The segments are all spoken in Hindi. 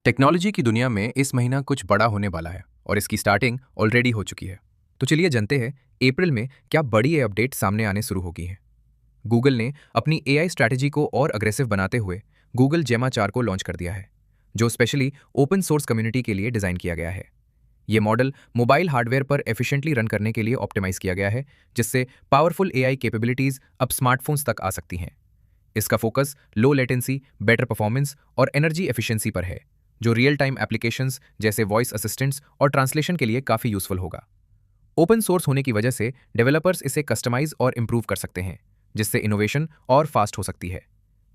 टेक्नोलॉजी की दुनिया में इस महीना कुछ बड़ा होने वाला है और इसकी स्टार्टिंग ऑलरेडी हो चुकी है। तो चलिए जानते हैं अप्रैल में क्या बड़ी अपडेट सामने आने शुरू हो गई हैं। गूगल ने अपनी एआई स्ट्रैटेजी को और अग्रेसिव बनाते हुए गूगल जेमा 4 को लॉन्च कर दिया है, जो स्पेशली ओपन सोर्स कम्युनिटी के लिए डिज़ाइन किया गया है। ये मॉडल मोबाइल हार्डवेयर पर एफिशिएंटली रन करने के लिए ऑप्टिमाइज किया गया है, जिससे पावरफुल एआई कैपेबिलिटीज अब स्मार्टफोन्स तक आ सकती हैं। इसका focus low latency, better performance और एनर्जी एफिशिएंसी पर है, जो रियल टाइम एप्लीकेशंस जैसे वॉइस असिस्टेंट्स और ट्रांसलेशन के लिए काफ़ी यूजफुल होगा। ओपन सोर्स होने की वजह से डेवलपर्स इसे कस्टमाइज और इम्प्रूव कर सकते हैं, जिससे इनोवेशन और फास्ट हो सकती है।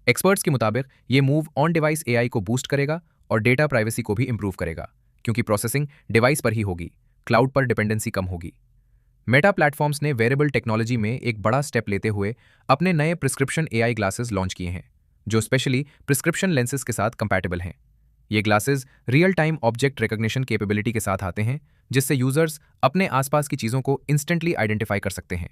एक्सपर्ट्स के मुताबिक ये मूव ऑन डिवाइस एआई को बूस्ट करेगा और डेटा प्राइवेसी को भी इम्प्रूव करेगा, क्योंकि प्रोसेसिंग डिवाइस पर ही होगी, क्लाउड पर डिपेंडेंसी कम होगी। मेटा प्लेटफॉर्म्स ने वेरेबल टेक्नोलॉजी में एक बड़ा स्टेप लेते हुए अपने नए प्रिस्क्रिप्शन एआई ग्लासेस लॉन्च किए हैं, जो स्पेशली प्रिस्क्रिप्शन लेंसेज के साथ कंपैटिबल हैं। ये glasses real time object recognition capability के साथ आते हैं, जिससे यूजर्स अपने आसपास की चीज़ों को इंस्टेंटली आइडेंटिफाई कर सकते हैं।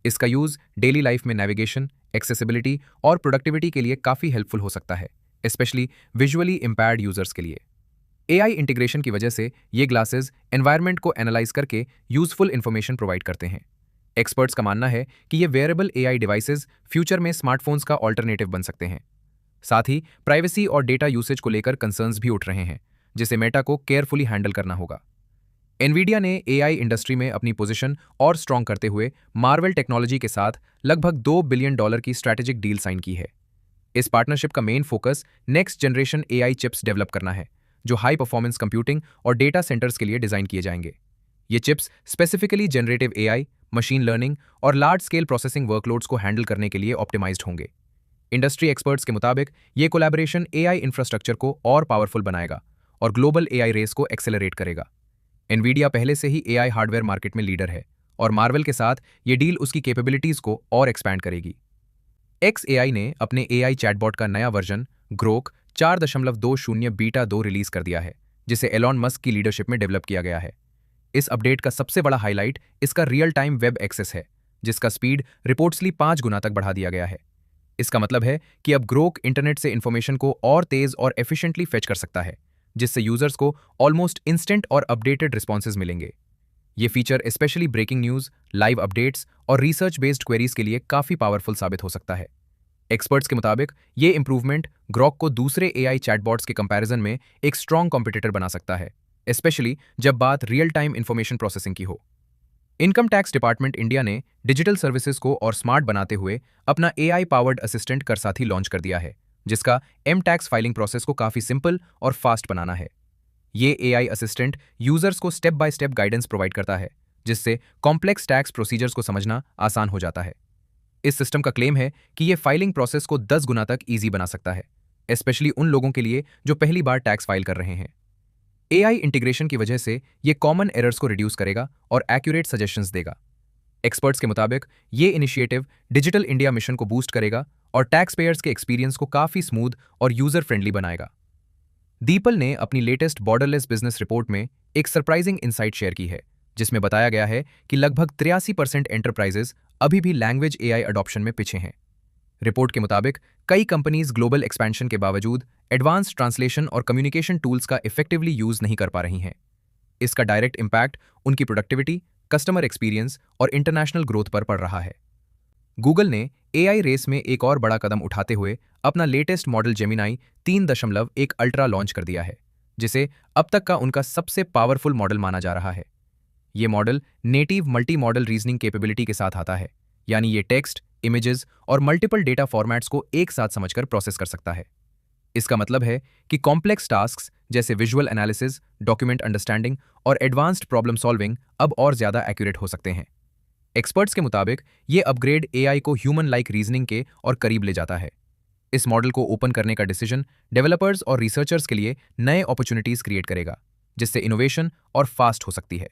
इसका यूज डेली लाइफ में नेविगेशन, एक्सेसिबिलिटी और प्रोडक्टिविटी के लिए काफ़ी हेल्पफुल हो सकता है, स्पेशली विजुअली इम्पेयर्ड यूजर्स के लिए। एआई इंटीग्रेशन की वजह से ये ग्लासेस एनवायरनमेंट को एनालाइज करके यूजफुल इंफॉर्मेशन प्रोवाइड करते हैं। एक्सपर्ट्स का मानना है कि ये वेयरेबल एआई डिवाइसेस फ्यूचर में स्मार्टफोन्स का ऑल्टरनेटिव बन सकते हैं। साथ ही प्राइवेसी और डेटा यूसेज को लेकर कंसर्न्स भी उठ रहे हैं, जिसे मेटा को केयरफुली हैंडल करना होगा। एनवीडिया ने एआई इंडस्ट्री में अपनी पोजीशन और स्ट्रॉन्ग करते हुए मार्वल टेक्नोलॉजी के साथ लगभग $2 बिलियन की स्ट्रैटेजिक डील साइन की है। इस पार्टनरशिप का main focus next generation AI chips develop करना है, जो हाई परफॉर्मेंस कंप्यूटिंग और डेटा सेंटर्स के लिए डिजाइन किए जाएंगे। ये chips specifically generative AI, machine learning और लार्ज स्केल प्रोसेसिंग वर्कलोड्स को हैंडल करने के लिए ऑप्टिमाइज्ड होंगे। इंडस्ट्री एक्सपर्ट्स के मुताबिक ये कोलैबोरेशन एआई इंफ्रास्ट्रक्चर को और पावरफुल बनाएगा और ग्लोबल एआई रेस को एक्सेलरेट करेगा। एनवीडिया पहले से ही एआई हार्डवेयर मार्केट में लीडर है और मार्वल के साथ ये डील उसकी कैपेबिलिटीज को और एक्सपैंड करेगी। XAI ने अपने एआई चैटबॉट का नया वर्जन ग्रोक 4.20 बीटा 2 रिलीज कर दिया है, जिसे एलॉन मस्क की लीडरशिप में डेवलप किया गया है। इस अपडेट का सबसे बड़ा हाईलाइट इसका रियल टाइम वेब एक्सेस है, जिसका स्पीड रिपोर्ट्सली 5 गुना तक बढ़ा दिया गया है। इसका मतलब है कि अब ग्रोक इंटरनेट से इंफॉर्मेशन को और तेज और एफिशिएंटली फेच कर सकता है, जिससे यूजर्स को ऑलमोस्ट इंस्टेंट और अपडेटेड रिस्पॉन्सेज मिलेंगे। ये feature specially breaking news, live updates और रिसर्च बेस्ड क्वेरीज के लिए काफी पावरफुल साबित हो सकता है। एक्सपर्ट्स के मुताबिक ये इंप्रूवमेंट ग्रोक को दूसरे एआई चैटबॉट्स के कंपैरिजन में एक स्ट्रॉन्ग कॉम्पिटिटर बना सकता है, स्पेशली जब बात रियल टाइम इंफॉर्मेशन प्रोसेसिंग की हो। इनकम टैक्स डिपार्टमेंट इंडिया ने डिजिटल सर्विसेज को और स्मार्ट बनाते हुए अपना एआई पावर्ड असिस्टेंट कर साथी लॉन्च कर दिया है, जिसका एम टैक्स फाइलिंग प्रोसेस को काफी सिंपल और फास्ट बनाना है। ये एआई असिस्टेंट यूजर्स को step by step guidance provide करता है, जिससे कॉम्प्लेक्स टैक्स प्रोसीजर्स को समझना आसान हो जाता है। इस सिस्टम का क्लेम है कि ये फाइलिंग प्रोसेस को 10 गुना तक ईजी बना सकता है, स्पेशली उन लोगों के लिए जो पहली बार टैक्स फाइल कर रहे हैं। एआई इंटीग्रेशन की वजह से ये कॉमन एरर्स को रिड्यूस करेगा और एक्यूरेट सजेशंस देगा। एक्सपर्ट्स के मुताबिक ये इनिशिएटिव डिजिटल इंडिया मिशन को बूस्ट करेगा और टैक्स पेयर्स के एक्सपीरियंस को काफी स्मूथ और यूजर फ्रेंडली बनाएगा। दीपल ने अपनी लेटेस्ट बॉर्डरलेस बिजनेस रिपोर्ट में एक सरप्राइजिंग इंसाइट शेयर की है, जिसमें बताया गया है कि लगभग 83% एंटरप्राइजेस अभी भी लैंग्वेज एआई अडॉप्शन में पीछे हैं। रिपोर्ट के मुताबिक कई कंपनीज ग्लोबल एक्सपेंशन के बावजूद एडवांस ट्रांसलेशन और कम्युनिकेशन टूल्स का इफेक्टिवली यूज नहीं कर पा रही हैं। इसका डायरेक्ट इम्पैक्ट उनकी प्रोडक्टिविटी, कस्टमर एक्सपीरियंस और इंटरनेशनल ग्रोथ पर पड़ रहा है। गूगल ने एआई रेस में एक और बड़ा कदम उठाते हुए अपना latest model Gemini 3.1 ultra launch कर दिया है, जिसे अब तक का उनका सबसे पावरफुल मॉडल माना जा रहा है। ये model native multi modal reasoning capability के साथ आता है, यानी ये टेक्स्ट, इमेजेस और मल्टीपल डेटा फॉर्मेट्स को एक साथ समझकर प्रोसेस कर सकता है। इसका मतलब है कि कॉम्प्लेक्स टास्क्स जैसे विजुअल एनालिसिस, डॉक्यूमेंट अंडरस्टैंडिंग और एडवांस्ड प्रॉब्लम सॉल्विंग अब और ज्यादा एक्यूरेट हो सकते हैं। एक्सपर्ट्स के मुताबिक ये अपग्रेड एआई को ह्यूमन लाइक रीजनिंग के और करीब ले जाता है। इस मॉडल को ओपन करने का डिसीजन डेवलपर्स और रिसर्चर्स के लिए नए अपॉर्चुनिटीज क्रिएट करेगा, जिससे इनोवेशन और फास्ट हो सकती है।